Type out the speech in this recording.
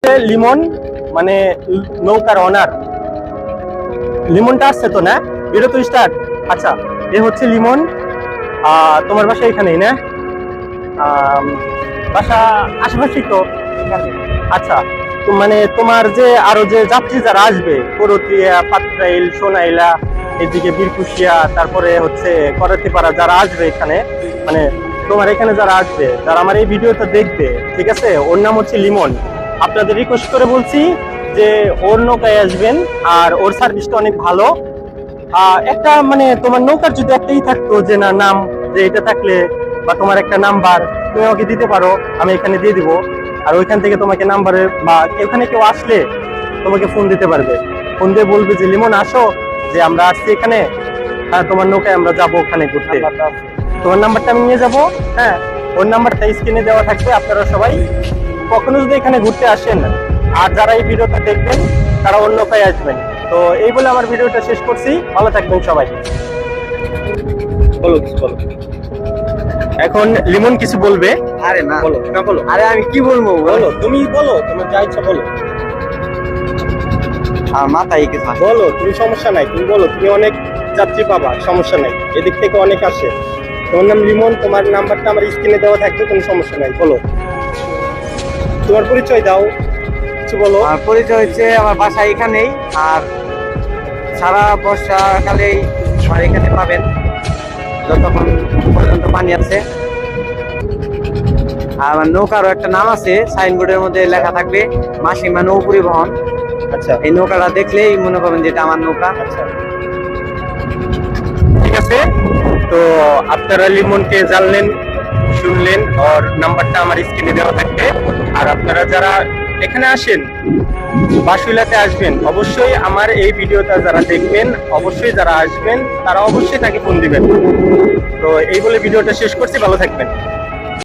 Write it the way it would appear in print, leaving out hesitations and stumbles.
লিমন মানে নৌকার অনার। লিমনটা আসছে তো না? ভিডিও তো স্টার্ট। আচ্ছা, এ হচ্ছে লিমন। তোমার বাসা এখানেই না? বাসা আশেপাশেই তো। আচ্ছা, তো মানে তোমার যে আরো যে যাত্রী যারা আসবে, করটিয়া, পাত্রাইল, সোনাইলা, এদিকে বীরকুশিয়া, তারপরে হচ্ছে করাতিপাড়া, যারা আসবে এখানে, মানে তোমার এখানে যারা আসবে, যারা আমার এই ভিডিওটা দেখবে, ঠিক আছে, ওর নাম হচ্ছে লিমন। আপনাদের রিকোয়েস্ট করে বলছি যে ওর নৌকায় আসবেন, আর ওর সার্ভিসটা অনেক ভালো। একটা মানে তোমার নৌকার যদি একটাই থাকতো যে না নাম, যে এটা থাকলে বা তোমার একটা নাম্বার তুমি আমাকে দিতে পারো, আমি এখানে দিয়ে দিব। আর ওইখান থেকে তোমাকে নাম্বারে বা এখানে কেউ আসলে তোমাকে ফোন দিতে পারবে। ফোন দিয়ে বলবে যে লিমন আসো, যে আমরা আসছি এখানে, হ্যাঁ তোমার নৌকায় আমরা যাবো ওখানে ঘুরতে। তোমার নাম্বারটা আমি নিয়ে যাব। হ্যাঁ, ওর নাম্বারটা স্ক্রিনে দেওয়া থাকবে। আপনারা সবাই কখনো যদি এখানে ঘুরতে আসেন, আর যারা এই ভিডিওটা দেখবেন তারা অন্য নৌকায় আসবেন। তো এই বলে আমার ভিডিওটা শেষ করছি। ভালো থাকবেন সবাই। বলো কিছু বলো। এখন লিমন কিছু বলবে। আরে না বলো না, বলো। আরে আমি কি বলবো বলো, তুমি বলো, তোমার যা ইচ্ছা বলো। আর মাথায় কিছু আসে না। বলো, তুমি সমস্যা নাই, তুমি বলো। তুমি অনেক যাত্রী পাবা, সমস্যা নাই, এদিক থেকে অনেক আসে। তোমার নাম লিমন, তোমার নাম্বারটা আমার স্ক্রিনে দেওয়া থাকবে, কোনো সমস্যা নাই। বলো, তোমার পরিচয় দাও, কিছু বলো। আমার পরিচয় হচ্ছে আমার বাসা এখানেই, আর সারা বর্ষাকালেই আমার এখানে পাবেন যতক্ষণ পর্যন্ত পানি আছে। আর আমার নৌকারও একটা নাম আছে, সাইনবোর্ডের মধ্যে লেখা থাকবে মাসিমা নৌ পরিবহন। আচ্ছা, এই নৌকাটা দেখলেই মনে করবেন যেটা আমার নৌকা। আচ্ছা, ঠিক আছে। তো আপনারা লিমনকে জানলেন, শুনলেন, ওর নাম্বারটা আমার স্ক্রিনে দেওয়া থাকবে। আর আপনারা যারা এখানে আসেন, বাসুইলাতে আসবেন, অবশ্যই আমার এই ভিডিওটা যারা দেখবেন, অবশ্যই যারা আসবেন তারা অবশ্যই তাকে ফোন দিবেন। তো এই বলে ভিডিওটা শেষ করছি। ভালো থাকবেন।